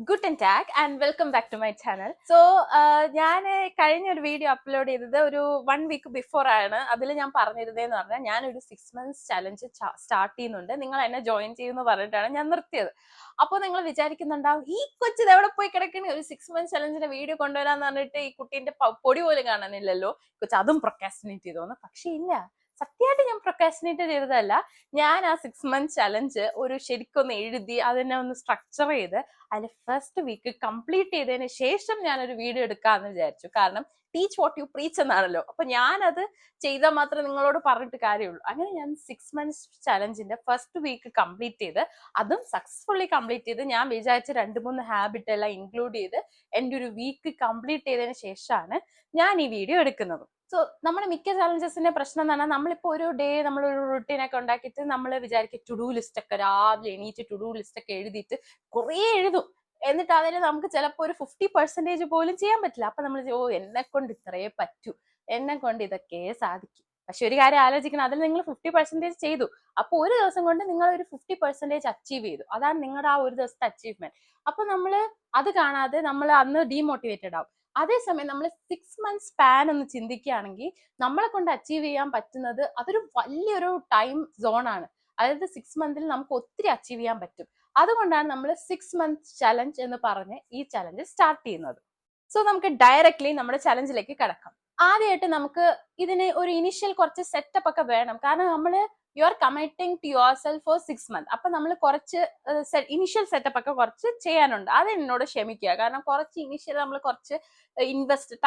Guten Tag and welcome back to my channel. So, ഞാൻ കഴിഞ്ഞ ഒരു വീഡിയോ അപ്ലോഡ് ചെയ്തത് ഒരു 1 വീക്ക് ബിഫോർ ആണ്. അതിൽ ഞാൻ പറഞ്ഞിരുന്നതെന്ന് പറഞ്ഞാൽ ഞാനൊരു 6 months ചലഞ്ച് സ്റ്റാർട്ട് ചെയ്യുന്നുണ്ട്, നിങ്ങൾ എന്നെ ജോയിൻ ചെയ്യുമെന്ന് പറഞ്ഞിട്ടാണ് ഞാൻ നിർത്തിയത്. അപ്പോൾ നിങ്ങൾ വിചാരിക്കുന്നുണ്ടാവും, ഈ കൊച്ചിത് എവിടെ പോയി കിടക്കണേ, ഒരു 6 months ചലഞ്ചിന്റെ വീഡിയോ കൊണ്ടുവരാന്ന് പറഞ്ഞിട്ട് ഈ കുട്ടീന്റെ പൊടി പോലും കാണാനില്ലല്ലോ, കൊച്ചു അതും പ്രൊക്കാസ്റ്റിനേറ്റ് ചെയ്തോന്ന്. പക്ഷെ ഇല്ല, സത്യമായിട്ട് ഞാൻ പ്രൊക്കാസ്റ്റിനേറ്റ് ചെയ്തതല്ല. ഞാൻ ആ 6 months ചലഞ്ച് ഒരു ശരിക്കൊന്ന് എഴുതി അതിനെ ഒന്ന് സ്ട്രക്ചർ ചെയ്ത് അതിന്റെ ഫസ്റ്റ് വീക്ക് കംപ്ലീറ്റ് ചെയ്തതിന് ശേഷം ഞാനൊരു വീഡിയോ എടുക്കാന്ന് വിചാരിച്ചു. കാരണം ടീച്ച് വാട്ട് യു പ്രീച്ച് എന്നാണല്ലോ. അപ്പൊ ഞാനത് ചെയ്താൽ മാത്രമേ നിങ്ങളോട് പറഞ്ഞിട്ട് കാര്യമുള്ളൂ. അങ്ങനെ ഞാൻ 6 months ചലഞ്ചിന്റെ ഫസ്റ്റ് വീക്ക് കംപ്ലീറ്റ് ചെയ്ത് അതും സക്സസ്ഫുള്ളി കംപ്ലീറ്റ് ചെയ്ത് ഞാൻ വിചാരിച്ച 2-3 ഹാബിറ്റ് എല്ലാം ഇൻക്ലൂഡ് ചെയ്ത് എൻ്റെ ഒരു വീക്ക് കംപ്ലീറ്റ് ചെയ്തതിന് ശേഷമാണ് ഞാൻ ഈ വീഡിയോ എടുക്കുന്നത്. സോ നമ്മുടെ മിക്ക ചലഞ്ചസിന്റെ പ്രശ്നം എന്ന് പറഞ്ഞാൽ നമ്മളിപ്പോ ഒരു ഡേ നമ്മളൊരു റുട്ടീനൊക്കെ ഉണ്ടാക്കിയിട്ട് നമ്മൾ വിചാരിക്കും ടു ഡു ലിസ്റ്റ് ഒക്കെ രാവിലെ എണീറ്റ് ടു ഡു ലിസ്റ്റ് ഒക്കെ എഴുതിയിട്ട് കുറേ എഴുതും. എന്നിട്ട് അതിൽ നമുക്ക് ചിലപ്പോൾ ഒരു 50% പോലും ചെയ്യാൻ പറ്റില്ല. അപ്പൊ നമ്മൾ എന്നെ കൊണ്ട് ഇത്രയേ പറ്റൂ, എന്നെ കൊണ്ട് ഇതൊക്കെ സാധിക്കും. പക്ഷെ ഒരു കാര്യം ആലോചിക്കണം, അതിൽ നിങ്ങൾ 50% ചെയ്തു. അപ്പൊ ഒരു ദിവസം കൊണ്ട് നിങ്ങൾ ഒരു 50% അച്ചീവ് ചെയ്തു. അതാണ് നിങ്ങളുടെ ആ ഒരു ദിവസത്തെ അച്ചീവ്മെന്റ്. അപ്പൊ നമ്മൾ അത് കാണാതെ നമ്മൾ അന്ന് ഡീമോട്ടിവേറ്റഡ് ആവും. അതേസമയം നമ്മൾ 6 months സ്പാൻ ഒന്ന് ചിന്തിക്കുകയാണെങ്കിൽ നമ്മളെ കൊണ്ട് അച്ചീവ് ചെയ്യാൻ പറ്റുന്നത് അതൊരു വലിയൊരു ടൈം സോൺ ആണ്. അതായത് 6 months നമുക്ക് ഒത്തിരി അച്ചീവ് ചെയ്യാൻ പറ്റും. അതുകൊണ്ടാണ് നമ്മൾ 6 months ചലഞ്ച് എന്ന് പറഞ്ഞ് ഈ ചലഞ്ച് സ്റ്റാർട്ട് ചെയ്യുന്നത്. സോ നമുക്ക് ഡയറക്ട്ലി നമ്മുടെ ചലഞ്ചിലേക്ക് കടക്കാം. ആദ്യമായിട്ട് നമുക്ക് ഇതിന് ഒരു ഇനിഷ്യൽ കുറച്ച് സെറ്റപ്പ് ഒക്കെ വേണം. കാരണം നമ്മൾ you are committing to yourself for 6 months. അപ്പൊ നമ്മൾ കുറച്ച് ഇനിഷ്യൽ സെറ്റപ്പ് ഒക്കെ കുറച്ച് ചെയ്യാനുണ്ട്. അത് എന്നോട് ക്ഷമിക്കുക. കാരണം കുറച്ച് ഇനിഷ്യൽ നമ്മൾ കുറച്ച്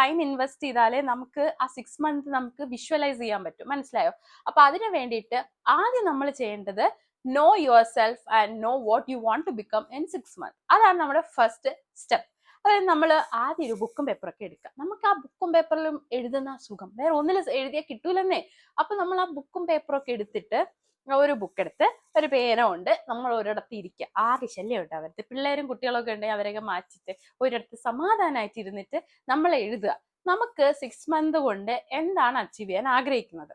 ടൈം ഇൻവെസ്റ്റ് ചെയ്താലേ നമുക്ക് ആ 6 months നമുക്ക് വിഷ്വലൈസ് ചെയ്യാൻ പറ്റും. മനസ്സിലായോ? അപ്പൊ അതിനു വേണ്ടിയിട്ട് ആദ്യം നമ്മൾ ചെയ്യേണ്ടത് know yourself and know what you want to become in 6 months. അതാണ് നമ്മുടെ ഫസ്റ്റ് സ്റ്റെപ്പ്. അതായത് നമ്മൾ ആദ്യം ഒരു ബുക്കും പേപ്പറൊക്കെ എടുക്കുക. നമുക്ക് ആ ബുക്കും പേപ്പറിലും എഴുതുന്ന സുഖം വേറെ ഒന്നിലും എഴുതിയാൽ കിട്ടൂലെന്നേ. അപ്പൊ നമ്മൾ ആ ബുക്കും പേപ്പറൊക്കെ എടുത്തിട്ട് ഒരു ബുക്ക് എടുത്ത് ഒരു പേന കൊണ്ട് നമ്മൾ ഒരിടത്ത് ഇരിക്കുക. ആകെ ശല്യം ഉണ്ടാവരുത്. പിള്ളേരും കുട്ടികളൊക്കെ ഉണ്ടെങ്കിൽ അവരൊക്കെ മാറ്റിയിട്ട് ഒരിടത്ത് സമാധാനമായിട്ട് ഇരുന്നിട്ട് നമ്മൾ എഴുതുക. നമുക്ക് 6 months കൊണ്ട് എന്താണ് അച്ചീവ് ചെയ്യാൻ ആഗ്രഹിക്കുന്നത്.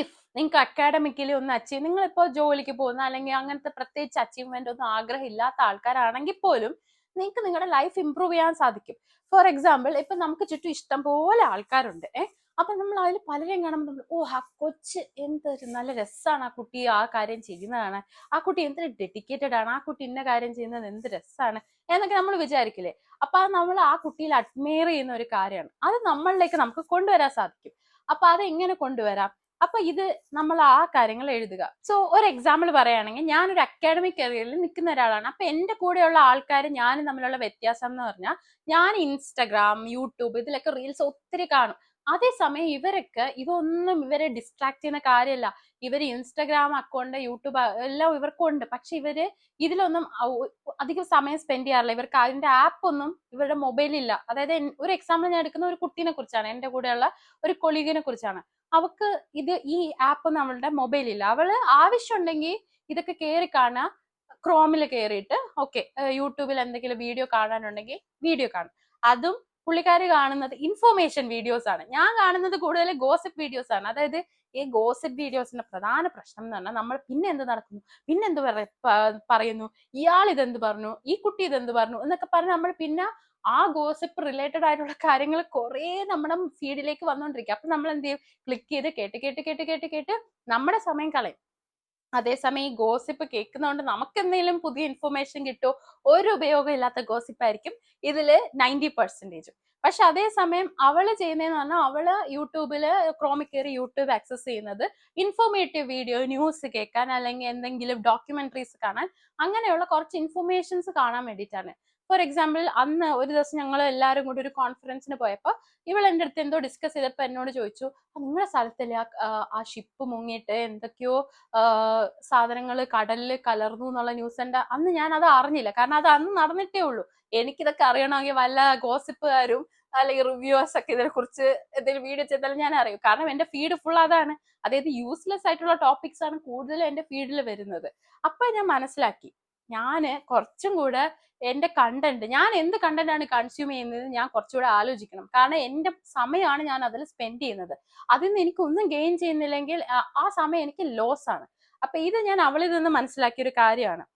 ഇഫ് നിങ്ങൾക്ക് അക്കാഡമിക്കലി ഒന്ന് അച്ചീവ്, നിങ്ങളിപ്പോൾ ജോലിക്ക് പോകുന്ന അല്ലെങ്കിൽ അങ്ങനത്തെ പ്രത്യേകിച്ച് അച്ചീവ്മെന്റ് ഒന്നും ആഗ്രഹം ഇല്ലാത്ത ആൾക്കാരാണെങ്കിൽ പോലും നിങ്ങൾക്ക് നിങ്ങളുടെ ലൈഫ് ഇംപ്രൂവ് ചെയ്യാൻ സാധിക്കും. ഫോർ എക്സാമ്പിൾ, ഇപ്പൊ നമുക്ക് ചുറ്റും ഇഷ്ടം പോലെ ആൾക്കാരുണ്ട്. അപ്പൊ നമ്മൾ അതിൽ പലരെയും കാണുമ്പോൾ നമ്മൾ ആ കൊച്ച് എന്തൊരു നല്ല രസമാണ്, ആ കുട്ടി ആ കാര്യം ചെയ്യുന്നതാണ്, ആ കുട്ടി എന്തൊരു ഡെഡിക്കേറ്റഡ് ആണ്, ആ കുട്ടി ഇന്ന കാര്യം ചെയ്യുന്നത് എന്ത് രസമാണ് എന്നൊക്കെ നമ്മൾ വിചാരിക്കില്ലേ. അപ്പൊ അത് നമ്മൾ ആ കുട്ടിയിൽ അഡ്മയർ ചെയ്യുന്ന ഒരു കാര്യമാണ്. അത് നമ്മളിലേക്ക് നമുക്ക് കൊണ്ടുവരാൻ സാധിക്കും. അപ്പൊ അത് എങ്ങനെ കൊണ്ടുവരാം? അപ്പൊ ഇത് നമ്മൾ ആ കാര്യങ്ങൾ എഴുതുക. സോ ഒരു എക്സാമ്പിൾ പറയുകയാണെങ്കിൽ, ഞാനൊരു അക്കാഡമിക് കരിയറിൽ നിൽക്കുന്ന ഒരാളാണ്. അപ്പൊ എന്റെ കൂടെയുള്ള ആൾക്കാർ ഞാനും തമ്മിലുള്ള വ്യത്യാസം എന്ന് പറഞ്ഞാൽ, ഞാൻ ഇൻസ്റ്റഗ്രാം, യൂട്യൂബ് ഇതിലൊക്കെ റീൽസ് ഒത്തിരി കാണും. അതേസമയം ഇവരൊക്കെ ഇതൊന്നും ഇവരെ ഡിസ്ട്രാക്ട് ചെയ്യുന്ന കാര്യമല്ല. ഇവര് ഇൻസ്റ്റഗ്രാം അക്കൗണ്ട്, യൂട്യൂബ് എല്ലാം ഇവർക്കും ഉണ്ട്. പക്ഷെ ഇവര് ഇതിലൊന്നും അധികം സമയം സ്പെൻഡ് ചെയ്യാറില്ല. ഇവർക്ക് അതിന്റെ ആപ്പ് ഒന്നും ഇവരുടെ മൊബൈലില്ല. അതായത് ഒരു എക്സാമ്പിൾ ഞാൻ എടുക്കുന്ന ഒരു കുട്ടീനെ കുറിച്ചാണ്, എന്റെ കൂടെയുള്ള ഒരു കൊളീഗിനെ കുറിച്ചാണ്. അവക്ക് ഈ ആപ്പ് നമ്മളുടെ മൊബൈലില്ല. അവള് ആവശ്യമുണ്ടെങ്കിൽ ഇതൊക്കെ കയറി കാണുക, ക്രോമിൽ കയറിയിട്ട് ഓക്കെ യൂട്യൂബിൽ എന്തെങ്കിലും വീഡിയോ കാണാനുണ്ടെങ്കിൽ വീഡിയോ കാണും. അതും പുള്ളിക്കാര് കാണുന്നത് ഇൻഫോർമേഷൻ വീഡിയോസ് ആണ്. ഞാൻ കാണുന്നത് കൂടുതൽ ഗോസിപ്പ് വീഡിയോസ് ആണ്. അതായത് ഈ ഗോസിപ്പ് വീഡിയോസിന്റെ പ്രധാന പ്രശ്നം എന്ന് പറഞ്ഞാൽ, നമ്മൾ പിന്നെ എന്ത് നടക്കുന്നു, പിന്നെ എന്ത് പറയുന്നു, ഇയാൾ ഇതെന്ത് പറഞ്ഞു, ഈ കുട്ടി ഇതെന്ത് പറഞ്ഞു എന്നൊക്കെ പറഞ്ഞ് നമ്മൾ പിന്നെ ആ ഗോസിപ്പ് റിലേറ്റഡ് ആയിട്ടുള്ള കാര്യങ്ങൾ കുറെ നമ്മുടെ ഫീഡിലേക്ക് വന്നുകൊണ്ടിരിക്കുക. അപ്പൊ നമ്മൾ എന്ത് ചെയ്യും, ക്ലിക്ക് ചെയ്ത് കേട്ട് കേട്ട് കേട്ട് കേട്ട് കേട്ട് നമ്മുടെ സമയം കളയും. അതേസമയം ഈ ഗോസിപ്പ് കേൾക്കുന്നതുകൊണ്ട് നമുക്ക് എന്തെങ്കിലും പുതിയ ഇൻഫർമേഷൻ കിട്ടുമോ? ഒരു ഉപയോഗം ഇല്ലാത്ത ഗോസിപ്പ് ആയിരിക്കും ഇതില് 90%. പക്ഷെ അതേസമയം അവള് ചെയ്യുന്നതെന്ന് പറഞ്ഞാൽ, അവള് യൂട്യൂബില് ക്രോമിൽ കയറി യൂട്യൂബ് ആക്സസ് ചെയ്യുന്നത് ഇൻഫോർമേറ്റീവ് വീഡിയോ, ന്യൂസ് കേൾക്കാൻ, അല്ലെങ്കിൽ എന്തെങ്കിലും ഡോക്യുമെന്ററീസ് കാണാൻ, അങ്ങനെയുള്ള കുറച്ച് ഇൻഫർമേഷൻസ് കാണാൻ വേണ്ടിയിട്ടാണ്. ഫോർ എക്സാമ്പിൾ, അന്ന് ഒരു ദിവസം ഞങ്ങൾ എല്ലാവരും കൂടി ഒരു കോൺഫറൻസിന് പോയപ്പോൾ ഇവൾ എൻ്റെ അടുത്ത് എന്തോ ഡിസ്കസ് ചെയ്തപ്പോൾ എന്നോട് ചോദിച്ചു, നിങ്ങളുടെ സ്ഥലത്തല്ലേ ആ ഷിപ്പ് മുങ്ങിയിട്ട് എന്തൊക്കെയോ സാധനങ്ങൾ കടലിൽ കലർന്നു എന്നുള്ള ന്യൂസ് ഉണ്ട്. അന്ന് ഞാൻ അത് അറിഞ്ഞില്ല, കാരണം അത് അന്ന് നടന്നിട്ടേ ഉള്ളൂ. എനിക്കിതൊക്കെ അറിയണമെങ്കിൽ വല്ല ഗോസിപ്പുകാരും അല്ലെങ്കിൽ റിവ്യൂവേഴ്സ് ഒക്കെ ഇതിനെ കുറിച്ച് എന്തെങ്കിലും വീഡിയോ ചെയ്താലും ഞാൻ അറിയും. കാരണം എന്റെ ഫീഡ് ഫുൾ അതാണ്. അതായത് യൂസ്ലെസ് ആയിട്ടുള്ള ടോപ്പിക്സ് ആണ് കൂടുതലും എന്റെ ഫീഡിൽ വരുന്നത്. അപ്പൊ ഞാൻ മനസ്സിലാക്കി, ഞാന് കുറച്ചും കൂടെ എന്റെ കണ്ടന്റ്, ഞാൻ എന്ത് കണ്ടന്റ് ആണ് കൺസ്യൂം ചെയ്യുന്നത് ഞാൻ കുറച്ചുകൂടെ ആലോചിക്കണം. കാരണം എന്റെ സമയമാണ് ഞാൻ അതിൽ സ്പെൻഡ് ചെയ്യുന്നത്. അതിൽ നിന്ന് എനിക്ക് ഒന്നും ഗെയിൻ ചെയ്യുന്നില്ലെങ്കിൽ ആ സമയം എനിക്ക് ലോസ് ആണ്. അപ്പൊ ഇത് ഞാൻ അവളിൽ നിന്ന് മനസ്സിലാക്കിയ ഒരു കാര്യമാണ്.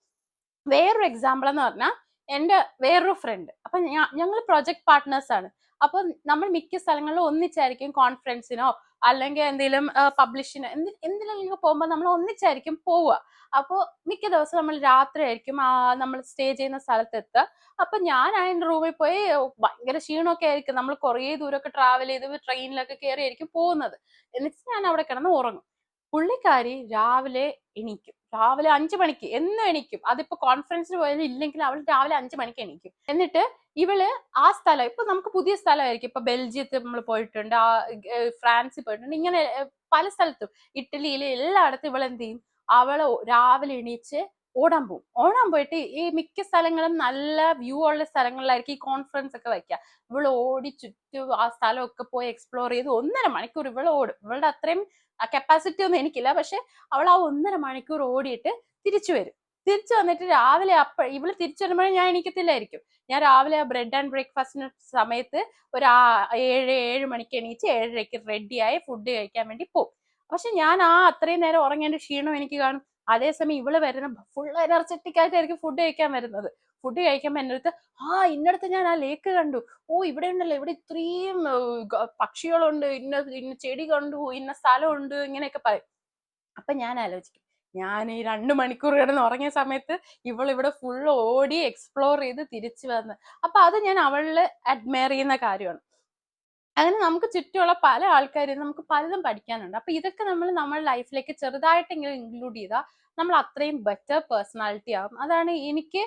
വേറൊരു എക്സാമ്പിൾ എന്ന് പറഞ്ഞാൽ, എൻ്റെ വേറൊരു ഫ്രണ്ട്. അപ്പൊ ഞങ്ങൾ പ്രൊജക്ട് പാർട്ട്നേഴ്സ് ആണ്. അപ്പൊ നമ്മൾ മിക്ക സ്ഥലങ്ങളിലും ഒന്നിച്ചായിരിക്കും കോൺഫറൻസിനോ അല്ലെങ്കിൽ എന്തെങ്കിലും പബ്ലിഷിനോ എന്തിനെങ്കിലും പോകുമ്പോൾ നമ്മൾ ഒന്നിച്ചായിരിക്കും പോവുക. അപ്പോൾ മിക്ക ദിവസം നമ്മൾ രാത്രി ആയിരിക്കും നമ്മൾ സ്റ്റേ ചെയ്യുന്ന സ്ഥലത്തെത്തുക. അപ്പൊ ഞാൻ അതിന്റെ റൂമിൽ പോയി ഭയങ്കര ക്ഷീണമൊക്കെ ആയിരിക്കും. നമ്മൾ കുറേ ദൂരമൊക്കെ ട്രാവൽ ചെയ്ത് ട്രെയിനിലൊക്കെ കയറി ആയിരിക്കും പോകുന്നത്. എന്നിട്ട് ഞാൻ അവിടെ കിടന്ന് ഉറങ്ങും. പുള്ളിക്കാരി രാവിലെ എണീക്കും. രാവിലെ 5 മണിക്ക് എന്നും എണീക്കും. അതിപ്പോ കോൺഫറൻസിന് പോയാലും ഇല്ലെങ്കിൽ അവൾ രാവിലെ 5 മണിക്ക് എണീക്കും. എന്നിട്ട് ഇവള് ആ സ്ഥലം, ഇപ്പൊ നമുക്ക് പുതിയ സ്ഥലമായിരിക്കും, ഇപ്പൊ ബെൽജിയത്തിൽ നമ്മൾ പോയിട്ടുണ്ട്, ഫ്രാൻസിൽ പോയിട്ടുണ്ട്, ഇങ്ങനെ പല സ്ഥലത്തും ഇറ്റലിയിൽ എല്ലായിടത്തും ഇവൾ എന്ത് ചെയ്യും, അവള് രാവിലെ എണീച്ച് ഓടാൻ പോയിട്ട് ഈ മിക്ക സ്ഥലങ്ങളും നല്ല വ്യൂ ഉള്ള സ്ഥലങ്ങളിലായിരിക്കും ഈ കോൺഫറൻസ് ഒക്കെ വയ്ക്കുക. ഇവള് ഓടി ചുറ്റും ആ സ്ഥലമൊക്കെ പോയി എക്സ്പ്ലോർ ചെയ്ത് 1.5 മണിക്കൂർ ഇവള് ഓടും. ഇവളുടെ അത്രയും കപ്പാസിറ്റി ഒന്നും എനിക്കില്ല, പക്ഷെ അവൾ ആ 1.5 മണിക്കൂർ ഓടിയിട്ട് തിരിച്ചു വരും. തിരിച്ചു വന്നിട്ട് രാവിലെ ഇവള് തിരിച്ചു വരുമ്പോഴേ ഞാൻ എണീക്കത്തില്ലായിരിക്കും. ഞാൻ രാവിലെ ബ്രെഡ് ആൻഡ് ബ്രേക്ക്ഫാസ്റ്റിന് സമയത്ത് ഒരു 7 മണിക്ക് എണീച്ച് 7:30ക്ക് റെഡിയായി ഫുഡ് കഴിക്കാൻ വേണ്ടി പോകും. പക്ഷെ ഞാൻ അത്രയും നേരം ഉറങ്ങേണ്ട ക്ഷീണം എനിക്ക് കാണും. അതേസമയം ഇവള് വരുന്ന ഫുൾ എനർജറ്റിക് ആയിട്ടായിരിക്കും ഫുഡ് കഴിക്കാൻ വരുന്നത്. ഫുഡ് കഴിക്കുമ്പോൾ എൻ്റെ അടുത്ത് ഇന്നടത്ത് ഞാൻ ആ ലേക്ക് കണ്ടു, ഇവിടെ ഉണ്ടല്ലോ, ഇവിടെ ഇത്രയും പക്ഷികളുണ്ട്, ഇന്ന ചെടി കണ്ടു, ഇന്ന സ്ഥലമുണ്ട്, ഇങ്ങനെയൊക്കെ പറയും. അപ്പൊ ഞാൻ ആലോചിക്കും, ഞാൻ ഈ 2 മണിക്കൂർ കിടന്ന് ഉറങ്ങിയ സമയത്ത് ഇവിടെ ഫുൾ ഓടി എക്സ്പ്ലോർ ചെയ്ത് തിരിച്ചു വന്ന്. അപ്പൊ അത് ഞാൻ അവളില് അഡ്മയർ ചെയ്യുന്ന കാര്യമാണ്. അങ്ങനെ നമുക്ക് ചുറ്റുമുള്ള പല ആൾക്കാരും നമുക്ക് പലതും പഠിക്കാനുണ്ട്. അപ്പൊ ഇതൊക്കെ നമ്മൾ നമ്മുടെ ലൈഫിലേക്ക് ചെറുതായിട്ടെങ്കിലും ഇൻക്ലൂഡ് ചെയ്താൽ നമ്മൾ അത്രയും ബെറ്റർ പേഴ്സണാലിറ്റി ആവും. അതാണ് എനിക്ക്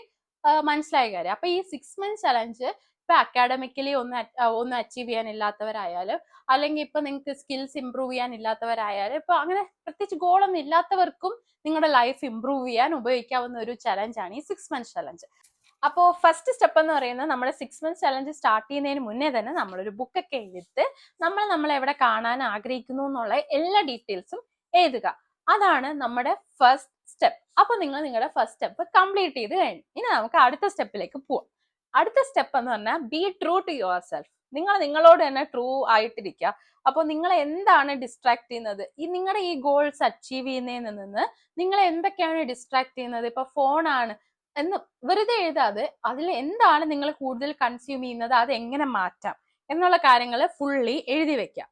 മനസ്സിലായ കാര്യം. അപ്പൊ ഈ 6 month ചലഞ്ച് ഇപ്പൊ അക്കാഡമിക്കലി ഒന്ന് അച്ചീവ് ചെയ്യാനില്ലാത്തവരായാലും, അല്ലെങ്കിൽ ഇപ്പൊ നിങ്ങൾക്ക് സ്കിൽസ് ഇംപ്രൂവ് ചെയ്യാനില്ലാത്തവരായാലും, ഇപ്പൊ അങ്ങനെ പ്രത്യേകിച്ച് ഗോളൊന്നും ഇല്ലാത്തവർക്കും നിങ്ങളുടെ ലൈഫ് ഇംപ്രൂവ് ചെയ്യാൻ ഉപയോഗിക്കാവുന്ന ഒരു ചലഞ്ചാണ് ഈ 6 month ചലഞ്ച്. അപ്പോൾ ഫസ്റ്റ് സ്റ്റെപ്പ് എന്ന് പറയുന്നത്, നമ്മുടെ 6 month ചലഞ്ച് സ്റ്റാർട്ട് ചെയ്യുന്നതിന് മുന്നേ തന്നെ നമ്മളൊരു ബുക്കൊക്കെ എഴുതി നമ്മൾ എവിടെ കാണാൻ ആഗ്രഹിക്കുന്നു എന്നുള്ള എല്ലാ ഡീറ്റെയിൽസും എഴുതുക. അതാണ് നമ്മുടെ ഫസ്റ്റ് സ്റ്റെപ്പ്. അപ്പൊ നിങ്ങൾ നിങ്ങളുടെ ഫസ്റ്റ് സ്റ്റെപ്പ് കംപ്ലീറ്റ് ചെയ്ത് കഴിഞ്ഞു. ഇനി നമുക്ക് അടുത്ത സ്റ്റെപ്പിലേക്ക് പോവാം. അടുത്ത സ്റ്റെപ്പ് എന്ന് പറഞ്ഞാൽ be true to yourself. നിങ്ങളോട് തന്നെ ട്രൂ ആയിട്ടിരിക്കുക. അപ്പോൾ നിങ്ങൾ എന്താണ് ഡിസ്ട്രാക്ട് ചെയ്യുന്നത്, നിങ്ങളുടെ ഈ ഗോൾസ് അച്ചീവ് ചെയ്യുന്നതിൽ നിന്ന് നിങ്ങൾ എന്തൊക്കെയാണ് ഡിസ്ട്രാക്ട് ചെയ്യുന്നത്? ഇപ്പൊ ഫോണാണ് എന്ന് വെറുതെ എഴുതാതെ അതിൽ എന്താണ് നിങ്ങൾ കൂടുതൽ കൺസ്യൂം ചെയ്യുന്നത്, അത് എങ്ങനെ മാറ്റാം എന്നുള്ള കാര്യങ്ങൾ ഫുള്ളി എഴുതി വെക്കാം.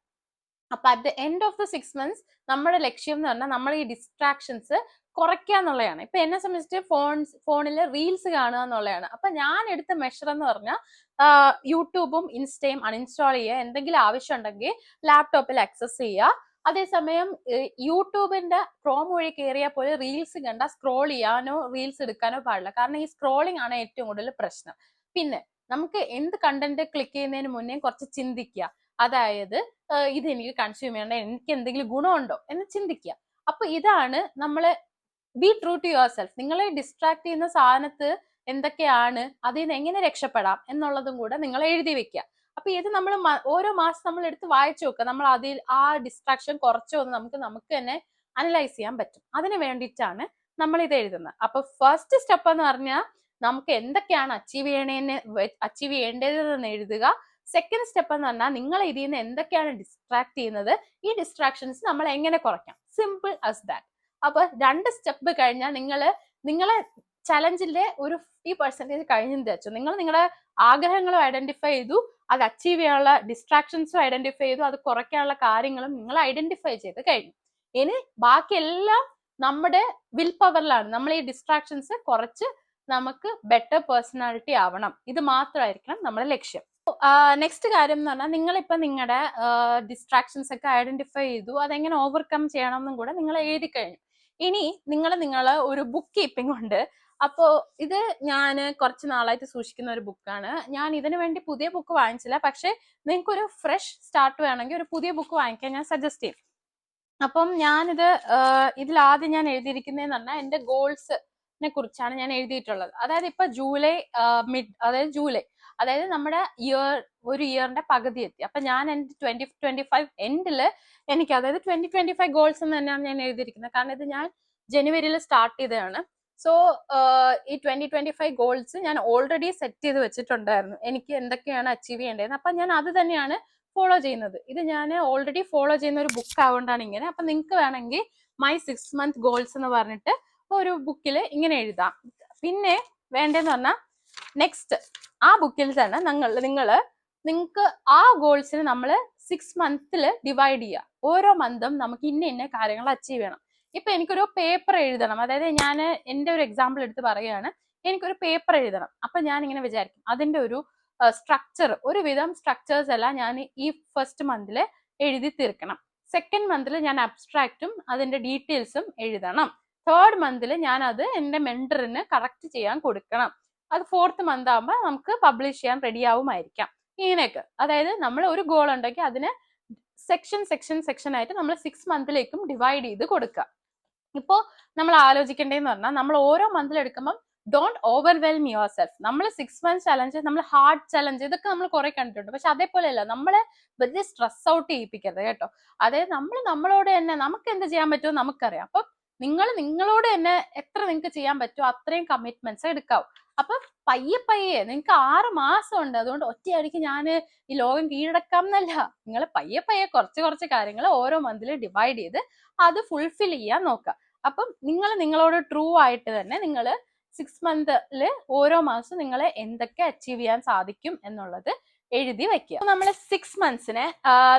അപ്പൊ at the end of the 6 months നമ്മുടെ ലക്ഷ്യം എന്ന് പറഞ്ഞാൽ നമ്മൾ ഈ ഡിസ്ട്രാക്ഷൻസ് കുറയ്ക്കുക എന്നുള്ളതാണ്. ഇപ്പൊ എന്നെ സംബന്ധിച്ച് ഫോണിൽ റീൽസ് കാണുക എന്നുള്ളതാണ്. അപ്പൊ ഞാൻ എടുത്ത മെഷർ എന്ന് പറഞ്ഞാൽ യൂട്യൂബും ഇൻസ്റ്റയും അൺഇൻസ്റ്റാൾ ചെയ്യുക, എന്തെങ്കിലും ആവശ്യം ഉണ്ടെങ്കിൽ ലാപ്ടോപ്പിൽ ആക്സസ് ചെയ്യുക. അതേസമയം യൂട്യൂബിന്റെ ക്രോം വഴി കയറിയാൽ പോലെ റീൽസ് കണ്ട സ്ക്രോൾ ചെയ്യാനോ റീൽസ് എടുക്കാനോ പാടില്ല. കാരണം ഈ സ്ക്രോളിംഗ് ആണ് ഏറ്റവും കൂടുതൽ പ്രശ്നം. പിന്നെ നമുക്ക് എന്ത് കണ്ടന്റ് ക്ലിക്ക് ചെയ്യുന്നതിന് മുന്നേ കുറച്ച് ചിന്തിക്കുക. അതായത് ഇത് എനിക്ക് കൺസ്യൂം ചെയ്യണ്ട, എനിക്ക് എന്തെങ്കിലും ഗുണമുണ്ടോ എന്ന് ചിന്തിക്കുക. അപ്പൊ ഇതാണ് നമ്മള് be true to yourself. നിങ്ങളെ ഡിസ്ട്രാക്ട് ചെയ്യുന്ന സാധനത്ത് എന്തൊക്കെയാണ്, അതിൽ നിന്ന് എങ്ങനെ രക്ഷപ്പെടാം എന്നുള്ളതും കൂടെ നിങ്ങൾ എഴുതി വെക്കുക. അപ്പൊ ഇത് നമ്മൾ ഓരോ മാസം നമ്മൾ എടുത്ത് വായിച്ചു നോക്കുക. നമ്മൾ അതിൽ ആ ഡിസ്ട്രാക്ഷൻ കുറച്ചോ എന്ന് നമുക്ക് തന്നെ അനലൈസ് ചെയ്യാൻ പറ്റും. അതിന് വേണ്ടിയിട്ടാണ് നമ്മൾ ഇത് എഴുതുന്നത്. അപ്പൊ ഫസ്റ്റ് സ്റ്റെപ്പ് എന്ന് പറഞ്ഞാൽ നമുക്ക് എന്തൊക്കെയാണ് അച്ചീവ് ചെയ്യേണ്ടതെന്ന് എഴുതുക. സെക്കൻഡ് സ്റ്റെപ്പ് എന്ന് പറഞ്ഞാൽ നിങ്ങൾ ഇതിൽ നിന്ന് എന്തൊക്കെയാണ് ഡിസ്ട്രാക്ട് ചെയ്യുന്നത്, ഈ ഡിസ്ട്രാക്ഷൻസ് നമ്മൾ എങ്ങനെ കുറയ്ക്കാം. Simple as that. അപ്പൊ 2 സ്റ്റെപ്പ് കഴിഞ്ഞാൽ നിങ്ങളെ ചലഞ്ചിന്റെ ഒരു 50% കഴിഞ്ഞെന്ന് വെച്ചു. നിങ്ങൾ നിങ്ങളുടെ ആഗ്രഹങ്ങളും ഐഡന്റിഫൈ ചെയ്തു, അത് അച്ചീവ് ചെയ്യാനുള്ള ഡിസ്ട്രാക്ഷൻസും ഐഡന്റിഫൈ ചെയ്തു, അത് കുറയ്ക്കാനുള്ള കാര്യങ്ങളും നിങ്ങൾ ഐഡന്റിഫൈ ചെയ്ത് കഴിഞ്ഞു. ഇനി ബാക്കിയെല്ലാം നമ്മുടെ വിൽ പവറിലാണ്. നമ്മൾ ഈ ഡിസ്ട്രാക്ഷൻസ് കുറച്ച് നമുക്ക് ബെറ്റർ പേഴ്സണാലിറ്റി ആവണം. ഇത് മാത്രമായിരിക്കണം നമ്മുടെ ലക്ഷ്യം. നെക്സ്റ്റ് കാര്യം എന്ന് പറഞ്ഞാൽ നിങ്ങളിപ്പോ നിങ്ങളുടെ ഡിസ്ട്രാക്ഷൻസ് ഒക്കെ ഐഡന്റിഫൈ ചെയ്തു, അതെങ്ങനെ ഓവർകം ചെയ്യണം എന്നും കൂടെ നിങ്ങൾ എഴുതി കഴിഞ്ഞു. ഇനി നിങ്ങൾ ഒരു ബുക്ക് കീപ്പിംഗ് ഉണ്ട്. അപ്പോ ഇത് ഞാൻ കുറച്ച് നാളായിട്ട് സൂക്ഷിക്കുന്ന ഒരു ബുക്കാണ്. ഞാൻ ഇതിനു വേണ്ടി പുതിയ ബുക്ക് വാങ്ങിച്ചില്ല, പക്ഷെ നിങ്ങൾക്ക് ഒരു ഫ്രഷ് സ്റ്റാർട്ട് വേണമെങ്കിൽ ഒരു പുതിയ ബുക്ക് വാങ്ങിക്കാൻ ഞാൻ സജസ്റ്റ് ചെയ്യും. അപ്പം ഇതിലാദ്യം ഞാൻ എഴുതിയിരിക്കുന്നതെന്ന് പറഞ്ഞാൽ എന്റെ ഗോൾസിനെ കുറിച്ചാണ് ഞാൻ എഴുതിയിട്ടുള്ളത്. അതായത് ഇപ്പൊ ജൂലൈ അതായത് നമ്മുടെ ഒരു ഇയറിന്റെ പകുതി എത്തി. അപ്പൊ ഞാൻ എന്റെ 2025 എൻഡില് എനിക്ക് അതായത് 2025 ഗോൾസ് എന്ന് തന്നെയാണ് ഞാൻ എഴുതിയിരിക്കുന്നത്. കാരണം ഇത് ഞാൻ ജനുവരിയിൽ സ്റ്റാർട്ട് ചെയ്തതാണ്. സോ ഈ 2025 ഗോൾസ് ഞാൻ ഓൾറെഡി സെറ്റ് ചെയ്ത് വെച്ചിട്ടുണ്ടായിരുന്നു, എനിക്ക് എന്തൊക്കെയാണ് അച്ചീവ് ചെയ്യേണ്ടത്. അപ്പൊ ഞാൻ അത് തന്നെയാണ് ഫോളോ ചെയ്യുന്നത്. ഇത് ഞാൻ ഓൾറെഡി ഫോളോ ചെയ്യുന്ന ഒരു ബുക്ക് ആയതുകൊണ്ടാണ് ഇങ്ങനെ. അപ്പൊ നിങ്ങൾക്ക് വേണമെങ്കിൽ മൈ 6 month ഗോൾസ് എന്ന് പറഞ്ഞിട്ട് ഒരു ബുക്കിൽ ഇങ്ങനെ എഴുതാം. പിന്നെ വേണ്ടതെന്ന് പറഞ്ഞാൽ നെക്സ്റ്റ് ആ ബുക്കിൽ തന്നെ നിങ്ങൾക്ക് ആ ഗോൾസിന് നമ്മൾ 6 മന്തിൽ ഡിവൈഡ് ചെയ്യുക. ഓരോ മന്തും നമുക്ക് ഇന്ന കാര്യങ്ങൾ അച്ചീവ് ചെയ്യണം. ഇപ്പൊ എനിക്കൊരു പേപ്പർ എഴുതണം, അതായത് ഞാൻ എൻ്റെ ഒരു എക്സാമ്പിൾ എടുത്ത് പറയുകയാണ്. എനിക്കൊരു പേപ്പർ എഴുതണം. അപ്പൊ ഞാൻ ഇങ്ങനെ വിചാരിക്കും അതിന്റെ ഒരു സ്ട്രക്ചർ, ഒരുവിധം സ്ട്രക്ചേഴ്സ് എല്ലാം ഞാൻ ഈ ഫസ്റ്റ് മന്തിൽ എഴുതി തീർക്കണം. സെക്കൻഡ് മന്തിൽ ഞാൻ അബ്സ്ട്രാക്റ്റും അതിന്റെ ഡീറ്റെയിൽസും എഴുതണം. തേർഡ് മന്തിൽ ഞാൻ അത് എൻ്റെ മെന്ററിന് കറക്റ്റ് ചെയ്യാൻ കൊടുക്കണം. അത് ഫോർത്ത് മന്ത് ആകുമ്പോൾ നമുക്ക് പബ്ലിഷ് ചെയ്യാൻ റെഡി ആവുമായിരിക്കാം. ഇങ്ങനെയൊക്കെ, അതായത് നമ്മൾ ഒരു ഗോൾ ഉണ്ടെങ്കിൽ അതിന് സെക്ഷൻ ആയിട്ട് നമ്മൾ 6 മന്തിലേക്കും ഡിവൈഡ് ചെയ്ത് കൊടുക്കുക. ഇപ്പോൾ നമ്മൾ ആലോചിക്കേണ്ടതെന്ന് പറഞ്ഞാൽ നമ്മൾ ഓരോ മന്തിൽ എടുക്കുമ്പോൾ ഡോണ്ട് ഓവർവെൽം യുവർ സെൽഫ്. നമ്മൾ 6 മന്ത്സ് ചലഞ്ച്, നമ്മൾ ഹാർഡ് ചലഞ്ച്, ഇതൊക്കെ നമ്മൾ കുറെ കണ്ടിട്ടുണ്ട്. പക്ഷെ അതേപോലെയല്ല, നമ്മളെ വലിയ സ്ട്രെസ് ഔട്ട് ചെയ്യിപ്പിക്കരുത് കേട്ടോ. അതായത് നമ്മളോട് തന്നെ നമുക്ക് എന്ത് ചെയ്യാൻ പറ്റുമോ നമുക്കറിയാം. അപ്പൊ നിങ്ങളോട് തന്നെ എത്ര നിങ്ങൾക്ക് ചെയ്യാൻ പറ്റുമോ അത്രയും കമ്മിറ്റ്മെന്റ്സ് എടുക്കാവും. അപ്പൊ പയ്യെ നിങ്ങൾക്ക് 6 മാസം ഉണ്ട്, അതുകൊണ്ട് ഒറ്റയടിക്ക് ഞാൻ ഈ ലോകം കീഴടക്കാം എന്നല്ല. നിങ്ങൾ പയ്യെ കുറച്ച് കാര്യങ്ങൾ ഓരോ മന്തിലും ഡിവൈഡ് ചെയ്ത് അത് ഫുൾഫിൽ ചെയ്യാൻ നോക്കുക. അപ്പം നിങ്ങളോട് ട്രൂ ആയിട്ട് തന്നെ നിങ്ങൾ 6 മന്തിൽ ഓരോ മാസം നിങ്ങൾ എന്തൊക്കെ അച്ചീവ് ചെയ്യാൻ സാധിക്കും എന്നുള്ളത് എഴുതി വെക്കുക. നമ്മൾ 6 മന്ത്സിനെ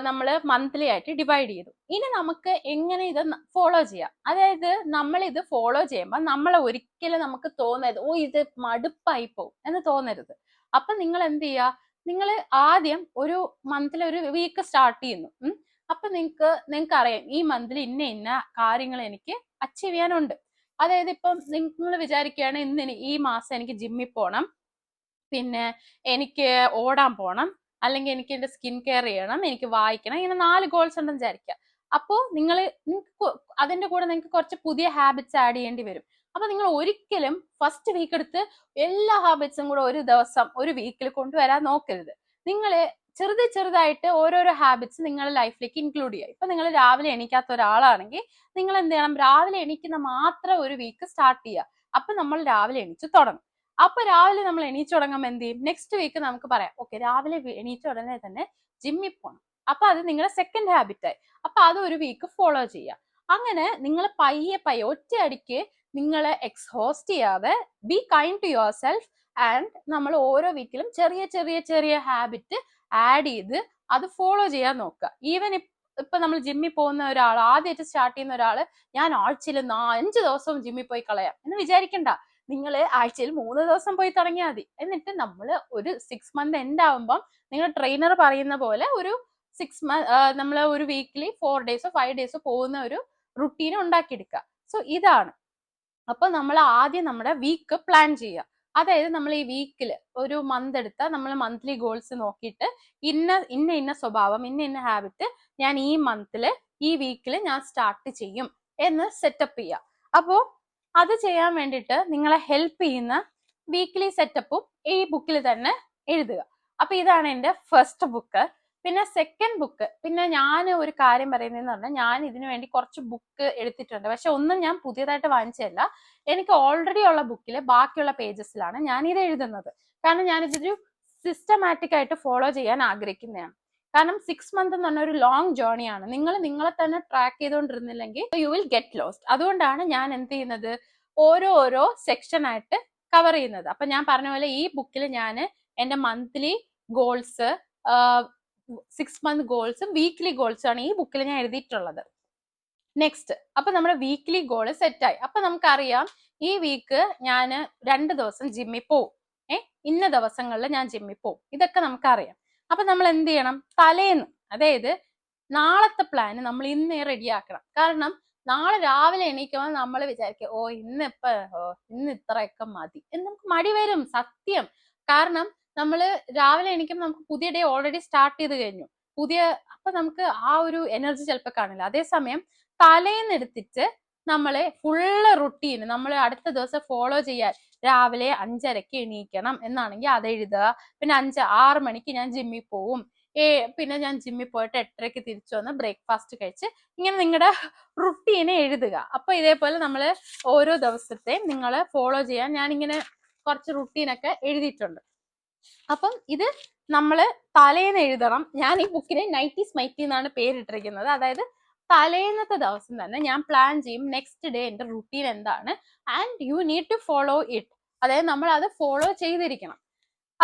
നമ്മൾ മന്ത്ലി ആയിട്ട് ഡിവൈഡ് ചെയ്തു. ഇനി നമുക്ക് എങ്ങനെ ഇത് ഫോളോ ചെയ്യാം? അതായത് നമ്മൾ ഇത് ഫോളോ ചെയ്യുമ്പോൾ നമ്മൾ ഒരിക്കലും നമുക്ക് തോന്നരുത് ഓ ഇത് മടുപ്പായി പോകും എന്ന് തോന്നരുത്. അപ്പൊ നിങ്ങൾ എന്ത് ചെയ്യുക? നിങ്ങൾ ആദ്യം ഒരു മന്തിൽ ഒരു വീക്ക് സ്റ്റാർട്ട് ചെയ്യുന്നു. അപ്പൊ നിങ്ങൾക്ക് അറിയാം ഈ മന്തിൽ ഇന്ന കാര്യങ്ങൾ എനിക്ക് അച്ചീവ് ചെയ്യാനുണ്ട്. അതായത് ഇപ്പം നിങ്ങൾ വിചാരിക്കുകയാണ് ഈ മാസം എനിക്ക് ജിമ്മിൽ പോകണം, പിന്നെ എനിക്ക് ഓടാൻ പോകണം, അല്ലെങ്കിൽ എനിക്ക് എന്റെ സ്കിൻ കെയർ ചെയ്യണം, എനിക്ക് വായിക്കണം, ഇങ്ങനെ 4 ഗോൾസ് ഉണ്ടെന്ന് വിചാരിക്കുക. അപ്പോൾ നിങ്ങൾക്ക് അതിന്റെ കൂടെ നിങ്ങൾക്ക് കുറച്ച് പുതിയ ഹാബിറ്റ്സ് ആഡ് ചെയ്യേണ്ടി വരും. അപ്പൊ നിങ്ങൾ ഒരിക്കലും ഫസ്റ്റ് വീക്ക് എടുത്ത് എല്ലാ ഹാബിറ്റ്സും കൂടെ ഒരു ദിവസം ഒരു വീക്കിൽ കൊണ്ടുവരാൻ നോക്കരുത്. നിങ്ങൾ ചെറുതായിട്ട് ഓരോരോ ഹാബിറ്റ്സ് നിങ്ങളുടെ ലൈഫിലേക്ക് ഇൻക്ലൂഡ് ചെയ്യുക. ഇപ്പൊ നിങ്ങൾ രാവിലെ എണീക്കാത്ത ഒരാളാണെങ്കിൽ നിങ്ങൾ എന്ത് ചെയ്യണം? രാവിലെ എണീക്കുന്ന മാത്രം ഒരു വീക്ക് സ്റ്റാർട്ട് ചെയ്യുക. അപ്പൊ നമ്മൾ രാവിലെ എണീച്ച് തുടങ്ങും. അപ്പൊ രാവിലെ നമ്മൾ എണീച്ചു തുടങ്ങുമ്പോൾ എന്ത് ചെയ്യും? നെക്സ്റ്റ് വീക്ക് നമുക്ക് പറയാം ഓക്കെ രാവിലെ എണീച്ച ഉടനെ തന്നെ ജിമ്മിൽ പോകണം. അപ്പൊ അത് നിങ്ങളുടെ സെക്കൻഡ് ഹാബിറ്റായി. അപ്പൊ അത് ഒരു വീക്ക് ഫോളോ ചെയ്യുക. അങ്ങനെ നിങ്ങൾ പയ്യെ ഒറ്റയടിക്ക് നിങ്ങളെ എക്സ്ഹോസ്റ്റ് ചെയ്യാതെ be kind to yourself and നമ്മൾ ഓരോ വീക്കിലും ചെറിയ ഹാബിറ്റ് ആഡ് ചെയ്ത് അത് ഫോളോ ചെയ്യാൻ നോക്കുക. ഈവൻ ഇപ്പൊ നമ്മൾ ജിമ്മിൽ പോകുന്ന ഒരാൾ, ആദ്യമായിട്ട് സ്റ്റാർട്ട് ചെയ്യുന്ന ഒരാള് ഞാൻ ആഴ്ചയിൽ 5 ദിവസവും ജിമ്മിൽ പോയി കളയാം എന്ന് വിചാരിക്കണ്ട. നിങ്ങൾ ആഴ്ചയിൽ 3 ദിവസം പോയി തുടങ്ങിയാൽ മതി. എന്നിട്ട് നമ്മൾ ഒരു 6 മന്ത് എൻഡ് ആവുമ്പം നിങ്ങൾ ട്രെയിനർ പറയുന്ന പോലെ ഒരു 6 മന്ത് നമ്മൾ ഒരു വീക്കിലി 4 ഡേയ്സോ 5 ഡേയ്സോ പോകുന്ന ഒരു റുട്ടീൻ ഉണ്ടാക്കിയെടുക്കുക. സോ ഇതാണ്. അപ്പൊ നമ്മൾ ആദ്യം നമ്മുടെ വീക്ക് പ്ലാൻ ചെയ്യുക. അതായത് നമ്മൾ ഈ വീക്കിൽ ഒരു മന്ത് എടുത്താൽ നമ്മൾ മന്ത്ലി ഗോൾസ് നോക്കിയിട്ട് ഇന്ന സ്വഭാവം, ഇന്ന ഹാബിറ്റ് ഞാൻ ഈ മന്തില് ഈ വീക്കിൽ ഞാൻ സ്റ്റാർട്ട് ചെയ്യും എന്ന് സെറ്റപ്പ് ചെയ്യുക. അപ്പോൾ അത് ചെയ്യാൻ വേണ്ടിയിട്ട് നിങ്ങളെ ഹെൽപ്പ് ചെയ്യുന്ന വീക്ക്ലി സെറ്റപ്പും ഈ ബുക്കിൽ തന്നെ എഴുതുക. അപ്പൊ ഇതാണ് എൻ്റെ ഫസ്റ്റ് ബുക്ക്. പിന്നെ സെക്കൻഡ് ബുക്ക്, പിന്നെ ഞാൻ ഒരു കാര്യം പറയുന്നതെന്ന് പറഞ്ഞാൽ ഞാൻ ഇതിനു വേണ്ടി കുറച്ച് ബുക്ക് എടുത്തിട്ടുണ്ട്. പക്ഷെ ഒന്നും ഞാൻ പുതിയതായിട്ട് വാങ്ങിച്ചതല്ല. എനിക്ക് ഓൾറെഡി ഉള്ള ബുക്കിൽ ബാക്കിയുള്ള പേജസിലാണ് ഞാൻ ഇത് എഴുതുന്നത്. കാരണം ഞാൻ ഇതൊരു സിസ്റ്റമാറ്റിക് ആയിട്ട് ഫോളോ ചെയ്യാൻ ആഗ്രഹിക്കുന്നതാണ്. കാരണം 6 മന്ത് എന്ന് പറഞ്ഞ ഒരു ലോങ് ജേർണിയാണ്. നിങ്ങളെ തന്നെ ട്രാക്ക് ചെയ്തുകൊണ്ടിരുന്നില്ലെങ്കിൽ യു വിൽ ഗെറ്റ് ലോസ്റ്റ്. അതുകൊണ്ടാണ് ഞാൻ എന്ത് ചെയ്യുന്നത്, ഓരോ സെക്ഷൻ ആയിട്ട് കവർ ചെയ്യുന്നത്. അപ്പൊ ഞാൻ പറഞ്ഞ പോലെ ഈ ബുക്കിൽ ഞാൻ എൻ്റെ മന്ത്ലി ഗോൾസ്, 6 മന്ത് ഗോൾസും വീക്ക്ലി ഗോൾസും ആണ് ഈ ബുക്കിൽ ഞാൻ എഴുതിയിട്ടുള്ളത്. നെക്സ്റ്റ്, അപ്പൊ നമ്മുടെ വീക്ക്ലി ഗോൾ സെറ്റായി. അപ്പൊ നമുക്കറിയാം ഈ വീക്ക് ഞാൻ 2 ദിവസം ജിമ്മിൽ പോവും, ഇന്ന ദിവസങ്ങളിൽ ഞാൻ ജിമ്മിൽ പോവും, ഇതൊക്കെ നമുക്കറിയാം. അപ്പൊ നമ്മൾ എന്ത് ചെയ്യണം? തലേന്ന്, അതായത് നാളത്തെ പ്ലാന് നമ്മൾ ഇന്നേ റെഡിയാക്കണം. കാരണം നാളെ രാവിലെ എണീക്കുമ്പോൾ നമ്മൾ വിചാരിക്കും ഇന്ന് ഇത്രയൊക്കെ മതി എന്ന് നമുക്ക് മടി വരും, സത്യം. കാരണം നമ്മൾ രാവിലെ എണീക്കുമ്പോൾ നമുക്ക് പുതിയ ഡേ ഓൾറെഡി സ്റ്റാർട്ട് ചെയ്ത് കഴിഞ്ഞു, അപ്പൊ നമുക്ക് ആ ഒരു എനർജി ചിലപ്പോൾ കാണില്ല. അതേസമയം തലേന്ന് എടുത്തിട്ട് നമ്മളെ ഫുള്ള് റുട്ടീൻ നമ്മൾ അടുത്ത ദിവസം ഫോളോ ചെയ്യാൻ രാവിലെ 5:30 എണീക്കണം എന്നാണെങ്കിൽ അത് എഴുതുക. പിന്നെ 6 മണിക്ക് ഞാൻ ജിമ്മിൽ പോവും, പിന്നെ ഞാൻ ജിമ്മിൽ പോയിട്ട് 8:30 തിരിച്ചു വന്ന് ബ്രേക്ക്ഫാസ്റ്റ് കഴിച്ച്, ഇങ്ങനെ നിങ്ങളുടെ റുട്ടീനെ എഴുതുക. അപ്പൊ ഇതേപോലെ നമ്മൾ ഓരോ ദിവസത്തെയും നിങ്ങൾ ഫോളോ ചെയ്യാൻ ഞാനിങ്ങനെ കുറച്ച് റുട്ടീനൊക്കെ എഴുതിയിട്ടുണ്ട്. അപ്പം ഇത് നമ്മൾ തലേന്ന് എഴുതണം. ഞാൻ ഈ ബുക്കിന് നൈറ്റി സ്മൈറ്റി എന്നാണ് പേരിട്ടിരിക്കുന്നത്. അതായത് തലേന്നത്തെ ദിവസം തന്നെ ഞാൻ പ്ലാൻ ചെയ്യും നെക്സ്റ്റ് ഡേ എൻ്റെ റുട്ടീൻ എന്താണ്, and you need to follow it. അതായത് നമ്മൾ അത് ഫോളോ ചെയ്തിരിക്കണം.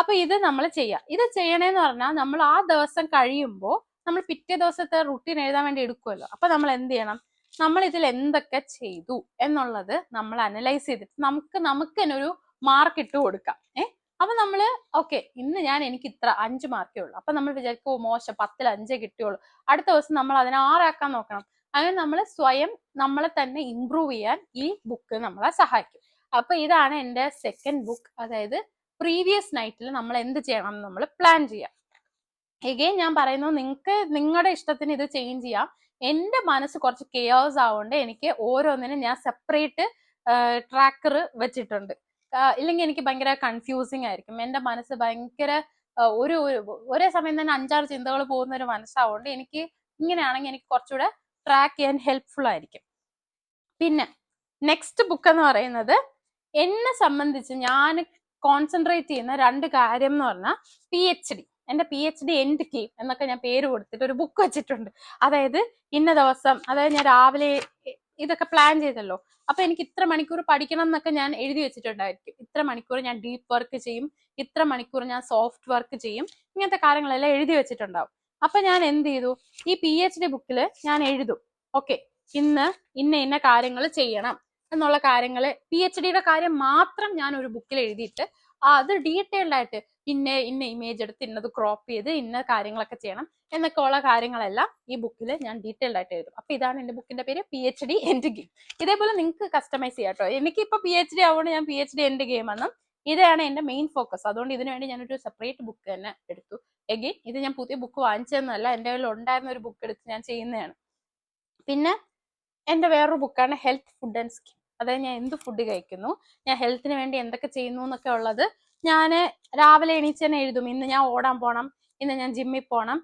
അപ്പൊ ഇത് നമ്മൾ ചെയ്യാം. ഇത് ചെയ്യണേന്ന് പറഞ്ഞാൽ നമ്മൾ ആ ദിവസം കഴിയുമ്പോൾ നമ്മൾ പിറ്റേ ദിവസത്തെ റുട്ടീൻ എഴുതാൻ വേണ്ടി എടുക്കുമല്ലോ. അപ്പൊ നമ്മൾ എന്ത് ചെയ്യണം, നമ്മൾ ഇതിൽ എന്തൊക്കെ ചെയ്തു എന്നുള്ളത് നമ്മൾ അനലൈസ് ചെയ്തിട്ട് നമുക്ക് തന്നെ ഒരു മാർക്ക് ഇട്ട് കൊടുക്കാം. അപ്പൊ നമ്മള് ഓക്കെ, ഇന്ന് എനിക്ക് ഇത്ര 5 മാർക്കേ ഉള്ളൂ. അപ്പൊ നമ്മൾ വിചാരിക്കും, മോശം 10ൽ 5 കിട്ടിയുള്ളൂ, അടുത്ത ദിവസം നമ്മൾ അതിനെ 6 ആക്കാൻ നോക്കണം. അങ്ങനെ നമ്മൾ സ്വയം നമ്മളെ തന്നെ ഇംപ്രൂവ് ചെയ്യാൻ ഈ ബുക്ക് നമ്മളെ സഹായിക്കും. അപ്പൊ ഇതാണ് എൻ്റെ സെക്കൻഡ് ബുക്ക്. അതായത് പ്രീവിയസ് നൈറ്റിൽ നമ്മൾ എന്ത് ചെയ്യണം എന്ന് നമ്മൾ പ്ലാൻ ചെയ്യാം. എഗെയിൻ ഞാൻ പറയുന്നു, നിങ്ങൾക്ക് നിങ്ങളുടെ ഇഷ്ടത്തിന് ഇത് ചേഞ്ച് ചെയ്യാം. എൻ്റെ മനസ്സ് കുറച്ച് കെയോസ് ആവുകൊണ്ട് എനിക്ക് ഓരോന്നിനും ഞാൻ സെപ്പറേറ്റ് ട്രാക്കർ വെച്ചിട്ടുണ്ട്. ഇല്ലെങ്കിൽ എനിക്ക് ഭയങ്കര കൺഫ്യൂസിങ് ആയിരിക്കും. എൻ്റെ മനസ്സ് ഭയങ്കര ഒരേ സമയം തന്നെ 5-6 ചിന്തകൾ പോകുന്ന ഒരു മനസ്സാവുകൊണ്ട് എനിക്ക് ഇങ്ങനെയാണെങ്കിൽ എനിക്ക് കുറച്ചുകൂടെ ട്രാക്ക് ചെയ്യാൻ ഹെൽപ്ഫുൾ ആയിരിക്കും. പിന്നെ നെക്സ്റ്റ് ബുക്ക് എന്ന് പറയുന്നത് എന്നെ സംബന്ധിച്ച് ഞാൻ കോൺസെൻട്രേറ്റ് ചെയ്യുന്ന 2 കാര്യം എന്ന് പറഞ്ഞാൽ PhD. എൻ്റെ PhD എൻഡ് ഗെയിം എന്നൊക്കെ ഞാൻ പേര് കൊടുത്തിട്ട് ഒരു ബുക്ക് വെച്ചിട്ടുണ്ട്. അതായത് ഇന്ന ദിവസം, അതായത് ഞാൻ രാവിലെ ഇതൊക്കെ പ്ലാൻ ചെയ്തല്ലോ, അപ്പൊ എനിക്ക് ഇത്ര മണിക്കൂർ പഠിക്കണം എന്നൊക്കെ ഞാൻ എഴുതി വെച്ചിട്ടുണ്ടായിരിക്കും. ഇത്ര മണിക്കൂർ ഞാൻ ഡീപ്പ് വർക്ക് ചെയ്യും, ഇത്ര മണിക്കൂർ ഞാൻ സോഫ്റ്റ് വർക്ക് ചെയ്യും, ഇങ്ങനത്തെ കാര്യങ്ങളെല്ലാം എഴുതി വെച്ചിട്ടുണ്ടാവും. അപ്പൊ ഞാൻ എന്ത് ചെയ്തു, ഈ PhD ബുക്കിൽ ഞാൻ എഴുതും, ഓക്കെ ഇന്ന് ഇന്ന കാര്യങ്ങൾ ചെയ്യണം എന്നുള്ള കാര്യങ്ങൾ, PhDയുടെ കാര്യം മാത്രം ഞാൻ ഒരു ബുക്കിൽ എഴുതിയിട്ട് അത് ഡീറ്റെയിൽഡ് ആയിട്ട് ഇന്ന ഇമേജ് എടുത്ത് ഇന്നത് ക്രോപ്പ് ചെയ്ത് ഇന്ന കാര്യങ്ങളൊക്കെ ചെയ്യണം എന്നൊക്കെ ഉള്ള കാര്യങ്ങളെല്ലാം ഈ ബുക്കിൽ ഞാൻ ഡീറ്റെയിൽഡ് ആയിട്ട് എഴുതും. അപ്പൊ ഇതാണ് എൻ്റെ ബുക്കിന്റെ പേര്, PhD എൻഡ് ഗെയിം. ഇതേപോലെ നിങ്ങൾക്ക് കസ്റ്റമൈസ് ചെയ്യാം കേട്ടോ. എനിക്കിപ്പോ PhD ആവുകൊണ്ട് ഞാൻ PhD എൻഡ് ഗെയിം എന്നും ഇതാണ് എൻ്റെ മെയിൻ ഫോക്കസ്. അതുകൊണ്ട് ഇതിനു വേണ്ടി ഞാനൊരു സെപ്പറേറ്റ് ബുക്ക് തന്നെ എടുത്തു. എഗെയിൻ ഇത് ഞാൻ പുതിയ ബുക്ക് വാങ്ങിച്ചതെന്നല്ല, എൻ്റെ കയ്യിൽ ഉണ്ടായിരുന്ന ഒരു ബുക്ക് എടുത്ത് ഞാൻ ചെയ്യുന്നതാണ്. പിന്നെ എൻ്റെ വേറൊരു ബുക്കാണ് ഹെൽത്ത് ഫുഡ് ആൻഡ് സ്കിൻ. അതായത് ഞാൻ എന്ത് ഫുഡ് കഴിക്കുന്നു, ഞാൻ ഹെൽത്തിന് വേണ്ടി എന്തൊക്കെ ചെയ്യുന്നു എന്നൊക്കെ ഉള്ളത് ഞാൻ രാവിലെ എണീച്ച് തന്നെ എഴുതും. ഇന്ന് ഞാൻ ഓടാൻ പോകണം, ഇന്ന് ഞാൻ ജിമ്മിൽ പോകണം,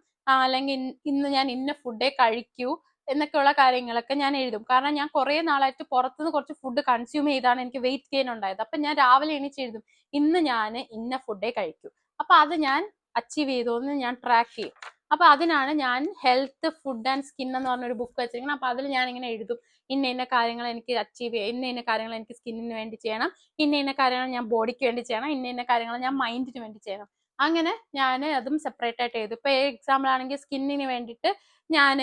അല്ലെങ്കിൽ ഇന്ന് ഞാൻ ഇന്ന ഫുഡേ കഴിക്കൂ എന്നൊക്കെയുള്ള കാര്യങ്ങളൊക്കെ ഞാൻ എഴുതും. കാരണം ഞാൻ കുറേ നാളായിട്ട് പുറത്തുനിന്ന് കുറച്ച് ഫുഡ് കൺസ്യൂം ചെയ്താണ് എനിക്ക് വെയിറ്റ് ഗെയിൻ ഉണ്ടായത്. അപ്പം ഞാൻ രാവിലെ എണീച്ച് എഴുതും, ഇന്ന് ഞാൻ ഇന്ന ഫുഡേ കഴിക്കൂ. അപ്പൊ അത് ഞാൻ അച്ചീവ് ചെയ്തോന്ന് ഞാൻ ട്രാക്ക് ചെയ്യും. അപ്പൊ അതിനാണ് ഞാൻ ഹെൽത്ത് ഫുഡ് ആൻഡ് സ്കിൻ എന്ന് പറഞ്ഞൊരു ബുക്ക് വെച്ചിരിക്കുന്നത്. അപ്പൊ അതിൽ ഞാൻ ഇങ്ങനെ എഴുതും, ഇന്ന കാര്യങ്ങൾ എനിക്ക് അച്ചീവ് ചെയ്യാം, ഇന്ന കാര്യങ്ങൾ എനിക്ക് സ്കിന്നിന് വേണ്ടി ചെയ്യണം, ഇന്ന കാര്യങ്ങൾ ഞാൻ ബോഡിക്ക് വേണ്ടി ചെയ്യണം, ഇന്ന കാര്യങ്ങൾ ഞാൻ മൈൻഡിന് വേണ്ടി ചെയ്യണം. അങ്ങനെ ഞാൻ അതും സെപ്പറേറ്റ് ആയിട്ട് എഴുതും. ഇപ്പൊ എക്സാമ്പിൾ ആണെങ്കിൽ സ്കിന്നിന് വേണ്ടിയിട്ട് ഞാൻ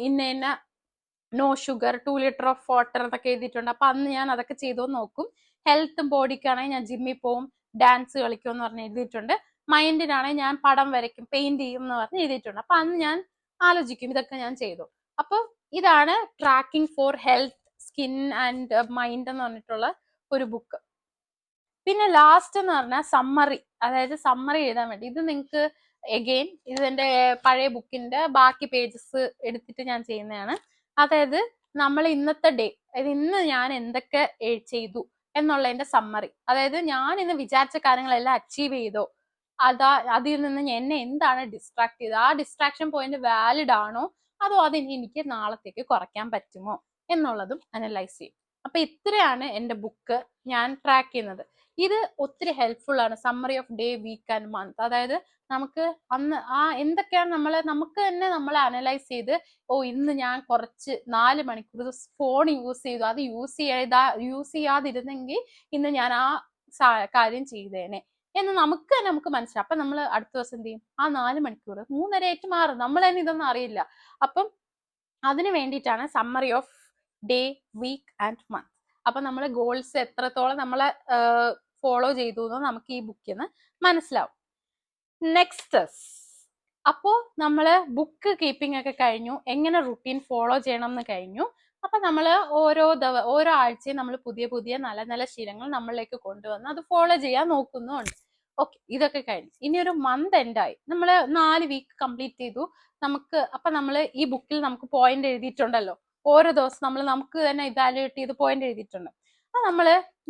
ഇന്ന no sugar 2 litre of water എന്നൊക്കെ എഴുതിയിട്ടുണ്ട്. അപ്പൊ അന്ന് ഞാൻ അതൊക്കെ ചെയ്തോ നോക്കും. ഹെൽത്തും ബോഡിക്കാണെങ്കിൽ ഞാൻ ജിമ്മിൽ പോവും, ഡാൻസ് കളിക്കും എന്ന് പറഞ്ഞ് എഴുതിയിട്ടുണ്ട്. മൈൻഡിനാണെങ്കിൽ ഞാൻ പടം വരയ്ക്കും, പെയിന്റ് ചെയ്യും എന്ന് പറഞ്ഞ് എഴുതിയിട്ടുണ്ട്. അപ്പൊ അന്ന് ഞാൻ ആലോചിക്കും ഇതൊക്കെ ഞാൻ ചെയ്തു. അപ്പൊ ഇതാണ് tracking for health, skin and mind എന്ന് പറഞ്ഞിട്ടുള്ള ഒരു ബുക്ക്. പിന്നെ ലാസ്റ്റ് എന്ന് പറഞ്ഞാൽ സമ്മറി. അതായത് സമ്മറി എഴുതാൻ വേണ്ടി ഇത് നിങ്ങൾക്ക് എഗെയിൻ ഇതെന്റെ പഴയ ബുക്കിന്റെ ബാക്കി പേജസ് എടുത്തിട്ട് ഞാൻ ചെയ്യുന്നതാണ്. അതായത് നമ്മൾ ഇന്നത്തെ ഡേ, അതായത് ഇന്ന് ഞാൻ എന്തൊക്കെ ചെയ്തു എന്നുള്ളതിന്റെ സമ്മറി. അതായത് ഞാൻ ഇന്ന് വിചാരിച്ച കാര്യങ്ങളെല്ലാം അച്ചീവ് ചെയ്തോ, അതിൽ നിന്ന് എന്നെ എന്താണ് ഡിസ്ട്രാക്ട് ചെയ്തത്, ആ ഡിസ്ട്രാക്ഷൻ പോയിന്റ് വാലിഡ് ആണോ, അതോ അതിന് എനിക്ക് നാളത്തേക്ക് കുറയ്ക്കാൻ പറ്റുമോ എന്നുള്ളതും അനലൈസ് ചെയ്യും. അപ്പൊ ഇത്രയാണ് എൻ്റെ ബുക്ക് ഞാൻ ട്രാക്ക് ചെയ്യുന്നത്. ഇത് ഒത്തിരി ഹെൽപ്ഫുൾ ആണ്. Summary of day, week and month. അതായത് നമുക്ക് അന്ന് എന്തൊക്കെയാണ് നമുക്ക് തന്നെ നമ്മളെ അനലൈസ് ചെയ്ത്, ഇന്ന് ഞാൻ കുറച്ച് 4 മണിക്കൂർ ഫോൺ യൂസ് ചെയ്തു, അത് യൂസ് ചെയ്യാതിരുന്നെങ്കിൽ ഇന്ന് ഞാൻ ആ കാര്യം ചെയ്തേനെ എന്ന് നമുക്ക് മനസ്സിലാവും. അപ്പൊ നമ്മൾ അടുത്ത ദിവസം എന്ത് ചെയ്യും, ആ 4 മണിക്കൂർ 3.5 ആയിട്ട് മാറും. നമ്മൾ തന്നെ ഇതൊന്നും അറിയില്ല. അപ്പം അതിന് വേണ്ടിയിട്ടാണ് summary of day, week and month. അപ്പൊ നമ്മൾ ഗോൾസ് എത്രത്തോളം നമ്മളെ ഫോളോ ചെയ്തു എന്ന് നമുക്ക് ഈ ബുക്കിൽ നിന്ന് മനസ്സിലാവും. നെക്സ്റ്റ്, അപ്പോ നമ്മള് ബുക്ക് കീപ്പിംഗ് ഒക്കെ കഴിഞ്ഞു, എങ്ങനെ റുട്ടീൻ ഫോളോ ചെയ്യണം എന്ന് കഴിഞ്ഞു. അപ്പൊ നമ്മൾ ഓരോ ആഴ്ചയും നമ്മൾ പുതിയ നല്ല നല്ല ശീലങ്ങൾ നമ്മളിലേക്ക് കൊണ്ടുവന്ന് അത് ഫോളോ ചെയ്യാൻ നോക്കുന്നുണ്ട്. ഓക്കെ, ഇതൊക്കെ കഴിഞ്ഞു. ഇനി ഒരു മന്ത് എൻഡായി, നമ്മൾ 4 വീക്ക് കംപ്ലീറ്റ് ചെയ്തു. അപ്പൊ നമ്മൾ ഈ ബുക്കിൽ നമുക്ക് പോയിന്റ് എഴുതിയിട്ടുണ്ടല്ലോ, ഓരോ ദിവസം നമുക്ക് തന്നെ ഇവാലുവേറ്റ് ചെയ്ത് പോയിന്റ് എഴുതിയിട്ടുണ്ട്. അപ്പൊ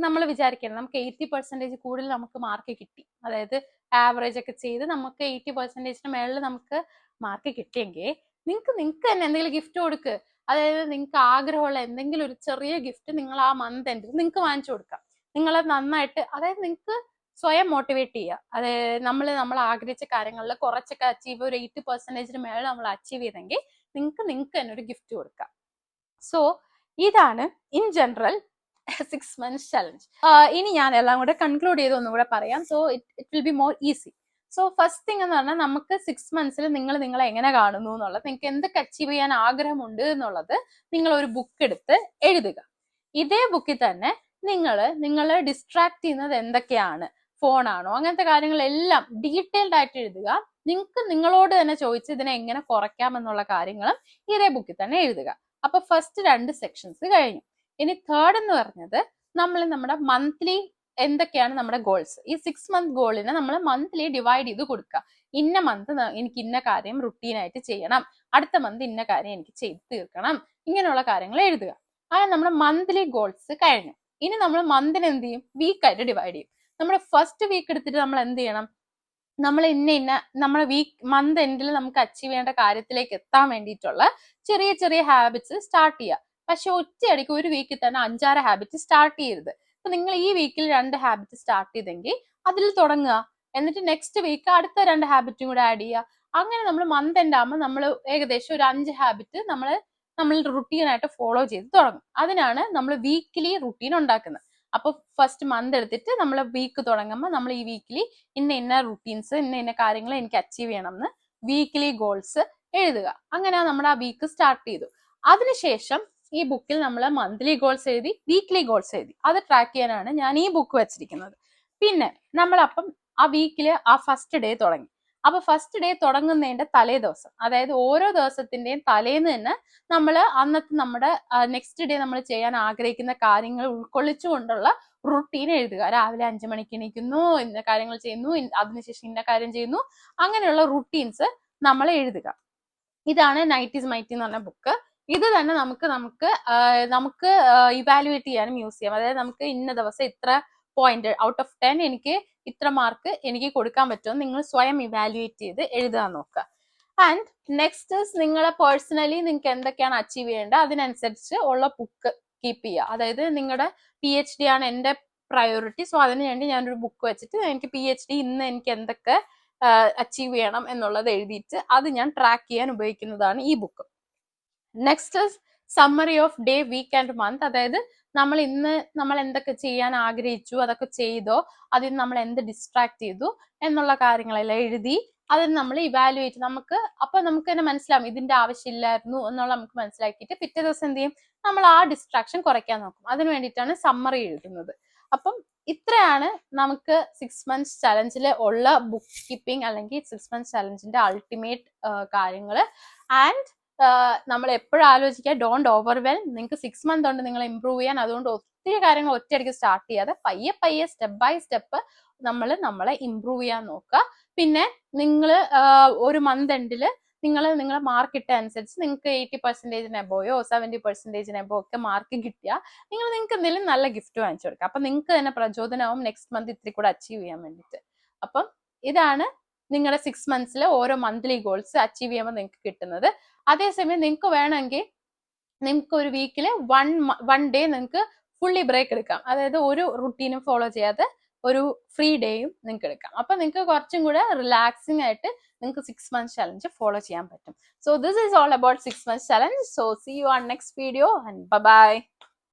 നമ്മൾ വിചാരിക്കണം നമുക്ക് 80% കൂടുതൽ നമുക്ക് മാർക്ക് കിട്ടി, അതായത് ആവറേജ് ഒക്കെ ചെയ്ത് നമുക്ക് 80% മേളിൽ നമുക്ക് മാർക്ക് കിട്ടിയെങ്കിൽ നിങ്ങൾക്ക് തന്നെ എന്തെങ്കിലും ഗിഫ്റ്റ് കൊടുക്ക്. അതായത് നിങ്ങൾക്ക് ആഗ്രഹമുള്ള എന്തെങ്കിലും ഒരു ചെറിയ ഗിഫ്റ്റ് നിങ്ങൾ ആ മന്ത് എൻഡിൽ നിങ്ങൾക്ക് വാങ്ങിച്ചു കൊടുക്കാം. നിങ്ങളെ നന്നായിട്ട്, അതായത് നിങ്ങൾക്ക് സ്വയം മോട്ടിവേറ്റ് ചെയ്യുക. അതായത് നമ്മൾ ആഗ്രഹിച്ച കാര്യങ്ങളിൽ കുറച്ചൊക്കെ അച്ചീവ്, ഒരു 80% മേളിൽ നമ്മൾ അച്ചീവ് ചെയ്തെങ്കിൽ നിങ്ങൾക്ക് തന്നെ ഒരു ഗിഫ്റ്റ് കൊടുക്കാം. സോ ഇതാണ് ഇൻ ജനറൽ 6 months challenge. ഇനി ഞാൻ എല്ലാം കൂടെ കൺക്ലൂഡ് ചെയ്ത് ഒന്നും കൂടെ പറയാം. So it will be more easy. So first thing എന്ന് പറഞ്ഞാൽ നമുക്ക് 6 months നിങ്ങൾ നിങ്ങളെ എങ്ങനെ കാണുന്നു എന്നുള്ളത്, നിങ്ങൾക്ക് എന്തൊക്കെ അച്ചീവ് ചെയ്യാൻ ആഗ്രഹമുണ്ട് എന്നുള്ളത് നിങ്ങൾ ഒരു ബുക്ക് എടുത്ത് എഴുതുക. ഇതേ ബുക്കിൽ തന്നെ നിങ്ങൾ ഡിസ്ട്രാക്ട് ചെയ്യുന്നത് എന്തൊക്കെയാണ്, ഫോണാണോ, അങ്ങനത്തെ കാര്യങ്ങളെല്ലാം ഡീറ്റെയിൽഡ് ആയിട്ട് എഴുതുക. നിങ്ങൾക്ക് നിങ്ങളോട് തന്നെ ചോദിച്ച് ഇതിനെ എങ്ങനെ കുറയ്ക്കാം എന്നുള്ള കാര്യങ്ങളും ഇതേ ബുക്കിൽ തന്നെ എഴുതുക. അപ്പൊ ഫസ്റ്റ് 2 സെക്ഷൻസ് കഴിഞ്ഞു. ഇനി തേർഡ് എന്ന് പറഞ്ഞത് നമ്മൾ നമ്മുടെ മന്ത്ലി എന്തൊക്കെയാണ് നമ്മുടെ ഗോൾസ്. ഈ 6 month ഗോളിനെ നമ്മൾ മന്ത്ലി ഡിവൈഡ് ചെയ്ത് കൊടുക്കുക. ഇന്ന മന്ത് എനിക്ക് ഇന്ന കാര്യം റുട്ടീനായിട്ട് ചെയ്യണം, അടുത്ത മന്ത് ഇന്ന കാര്യം എനിക്ക് ചെയ്ത് തീർക്കണം, ഇങ്ങനെയുള്ള കാര്യങ്ങൾ എഴുതുക. അങ്ങനെ നമ്മുടെ മന്ത്ലി ഗോൾസ് കഴിഞ്ഞു. ഇനി നമ്മൾ മന്തിന് എന്ത് ചെയ്യും, വീക്കായിട്ട് ഡിവൈഡ് ചെയ്യും. നമ്മുടെ ഫസ്റ്റ് വീക്ക് എടുത്തിട്ട് നമ്മൾ എന്ത് ചെയ്യണം, നമ്മൾ നമ്മുടെ മന്ത് എൻഡിൽ നമുക്ക് അച്ചീവ് ചെയ്യേണ്ട കാര്യത്തിലേക്ക് എത്താൻ വേണ്ടിയിട്ടുള്ള ചെറിയ ചെറിയ ഹാബിറ്റ്സ് സ്റ്റാർട്ട് ചെയ്യുക. പക്ഷെ ഒറ്റയടിക്ക് ഒരു വീക്കിൽ തന്നെ 5-6 ഹാബിറ്റ് സ്റ്റാർട്ട് ചെയ്യരുത്. അപ്പൊ നിങ്ങൾ ഈ വീക്കിൽ 2 ഹാബിറ്റ് സ്റ്റാർട്ട് ചെയ്തെങ്കിൽ അതിൽ തുടങ്ങുക. എന്നിട്ട് നെക്സ്റ്റ് വീക്ക് അടുത്ത 2 ഹാബിറ്റും കൂടെ ആഡ് ചെയ്യുക. അങ്ങനെ നമ്മൾ മന്ത് എൻഡ് ആകുമ്പോൾ നമ്മൾ ഏകദേശം ഒരു 5 ഹാബിറ്റ് നമ്മൾ റുട്ടീനായിട്ട് ഫോളോ ചെയ്ത് തുടങ്ങും. അതിനാണ് നമ്മൾ വീക്കിലി റുട്ടീൻ ഉണ്ടാക്കുന്നത്. അപ്പൊ ഫസ്റ്റ് മന്ത് എടുത്തിട്ട് നമ്മൾ വീക്ക് തുടങ്ങുമ്പോൾ നമ്മൾ ഈ വീക്കിലി ഇന്ന റുട്ടീൻസ് ഇന്ന കാര്യങ്ങൾ എനിക്ക് അച്ചീവ് ചെയ്യണം എന്ന് വീക്കിലി ഗോൾസ് എഴുതുക. അങ്ങനെ നമ്മുടെ ആ വീക്ക് സ്റ്റാർട്ട് ചെയ്തു. അതിനുശേഷം ഈ ബുക്കിൽ നമ്മൾ മന്ത്ലി ഗോൾസ് എഴുതി, വീക്ക്ലി ഗോൾസ് എഴുതി. അത് ട്രാക്ക് ചെയ്യാനാണ് ഞാൻ ഈ ബുക്ക് വെച്ചിരിക്കുന്നത്. പിന്നെ നമ്മളപ്പം ആ വീക്കില് ആ ഫസ്റ്റ് ഡേ തുടങ്ങി. അപ്പൊ ഫസ്റ്റ് ഡേ തുടങ്ങുന്നതിന്റെ തലേ ദിവസം, അതായത് ഓരോ ദിവസത്തിന്റെയും തലേന്ന് തന്നെ നമ്മൾ അന്നത്തെ നമ്മുടെ നെക്സ്റ്റ് ഡേ നമ്മൾ ചെയ്യാൻ ആഗ്രഹിക്കുന്ന കാര്യങ്ങൾ ഉൾക്കൊള്ളിച്ചുകൊണ്ടുള്ള റുട്ടീൻ എഴുതുക. രാവിലെ 5 മണിക്ക് എണീക്കുന്നു, ഇന്ന കാര്യങ്ങൾ ചെയ്യുന്നു, അതിനുശേഷം ഇന്ന കാര്യം ചെയ്യുന്നു, അങ്ങനെയുള്ള റുട്ടീൻസ് നമ്മൾ എഴുതുക. ഇതാണ് നൈറ്റ് ഈസ് മൈറ്റി എന്ന് പറഞ്ഞ ബുക്ക്. ഇത് തന്നെ നമുക്ക് ഇവാലുവേറ്റ് ചെയ്യാനും യൂസ് ചെയ്യാം. അതായത് നമുക്ക് ഇന്ന ദിവസം ഇത്ര പോയിന്റ് ഔട്ട് ഓഫ് 10 എനിക്ക് ഇത്ര മാർക്ക് എനിക്ക് കൊടുക്കാൻ പറ്റുമെന്ന് നിങ്ങൾ സ്വയം ഇവാലുവേറ്റ് ചെയ്ത് എഴുതാൻ നോക്കുക. ആൻഡ് നെക്സ്റ്റ് നിങ്ങളെ പേഴ്സണലി നിങ്ങൾക്ക് എന്തൊക്കെയാണ് അച്ചീവ് ചെയ്യേണ്ടത് അതിനനുസരിച്ച് ഉള്ള ബുക്ക് കീപ്പ് ചെയ്യുക. അതായത് നിങ്ങളുടെ PhD ആണ് എൻ്റെ പ്രയോറിറ്റി. സോ അതിന് വേണ്ടി ഞാനൊരു ബുക്ക് വെച്ചിട്ട് എനിക്ക് PhD ഇന്ന് എനിക്ക് എന്തൊക്കെ അച്ചീവ് ചെയ്യണം എന്നുള്ളത് എഴുതിയിട്ട് അത് ഞാൻ ട്രാക്ക് ചെയ്യാൻ ഉപയോഗിക്കുന്നതാണ് ഈ book. Next summary of day, week and month. അതായത് നമ്മൾ എന്തൊക്കെ ചെയ്യാൻ ആഗ്രഹിച്ചു, അതൊക്കെ ചെയ്തോ, അതിൽ നമ്മൾ എന്ത് ഡിസ്ട്രാക്ട് ചെയ്തു എന്നുള്ള കാര്യങ്ങളെല്ലാം എഴുതി അതിന് നമ്മൾ ഇവാലുവേറ്റ് അപ്പൊ നമുക്ക് തന്നെ മനസ്സിലാവും ഇതിന്റെ ആവശ്യമില്ലായിരുന്നു എന്നുള്ള നമുക്ക് മനസ്സിലാക്കിയിട്ട് പിറ്റേ ദിവസം എന്ത് ചെയ്യും, നമ്മൾ ആ ഡിസ്ട്രാക്ഷൻ കുറയ്ക്കാൻ നോക്കും. അതിന് വേണ്ടിയിട്ടാണ് സമ്മറി എഴുതുന്നത്. അപ്പം ഇത്രയാണ് നമുക്ക് 6 months ചലഞ്ചിൽ ഉള്ള ബുക്ക് കീപ്പിംഗ് അല്ലെങ്കിൽ 6 months ചലഞ്ചിന്റെ അൾട്ടിമേറ്റ് കാര്യങ്ങൾ. ആൻഡ് നമ്മൾ എപ്പോഴും ആലോചിക്കുക, ഡോണ്ട് ഓവർവെൽം. നിങ്ങൾക്ക് 6 month ഉണ്ട് നിങ്ങൾ ഇമ്പ്രൂവ് ചെയ്യാൻ. അതുകൊണ്ട് ഒത്തിരി കാര്യങ്ങൾ ഒറ്റയടിക്ക് സ്റ്റാർട്ട് ചെയ്യാതെ പയ്യെ സ്റ്റെപ്പ് ബൈ സ്റ്റെപ്പ് നമ്മളെ ഇമ്പ്രൂവ് ചെയ്യാൻ നോക്കുക. പിന്നെ നിങ്ങൾ ഒരു മന്ത് എൻഡിൽ നിങ്ങളെ മാർക്ക് ഇട്ട അനുസരിച്ച് നിങ്ങൾക്ക് 80% എബോയോ 70% എബോ ഒക്കെ മാർക്ക് കിട്ടിയാൽ നിങ്ങൾക്ക് എന്തെങ്കിലും നല്ല ഗിഫ്റ്റ് വാങ്ങിച്ചു കൊടുക്കുക. അപ്പൊ നിങ്ങൾക്ക് തന്നെ പ്രചോദനമാവും നെക്സ്റ്റ് മന്ത് ഇത്തിരി കൂടെ അച്ചീവ് ചെയ്യാൻ വേണ്ടിയിട്ട്. അപ്പം ഇതാണ് നിങ്ങളുടെ 6 months ഓരോ മന്ത്ലി ഗോൾസ് അച്ചീവ് ചെയ്യുമ്പോൾ നിങ്ങൾക്ക് കിട്ടുന്നത്. അതേസമയം നിങ്ങൾക്ക് വേണമെങ്കിൽ നിങ്ങൾക്ക് ഒരു വീക്കില് വൺ ഡേ നിങ്ങൾക്ക് ഫുള്ളി ബ്രേക്ക് എടുക്കാം. അതായത് ഒരു റുട്ടീനും ഫോളോ ചെയ്യാതെ ഒരു ഫ്രീ ഡേയും നിങ്ങൾക്ക് എടുക്കാം. അപ്പൊ നിങ്ങൾക്ക് കുറച്ചും കൂടെ റിലാക്സിങ് ആയിട്ട് നിങ്ങൾക്ക് 6 months ചലഞ്ച് ഫോളോ ചെയ്യാൻ പറ്റും. So this is all about 6 months challenge. So see you on next video and by.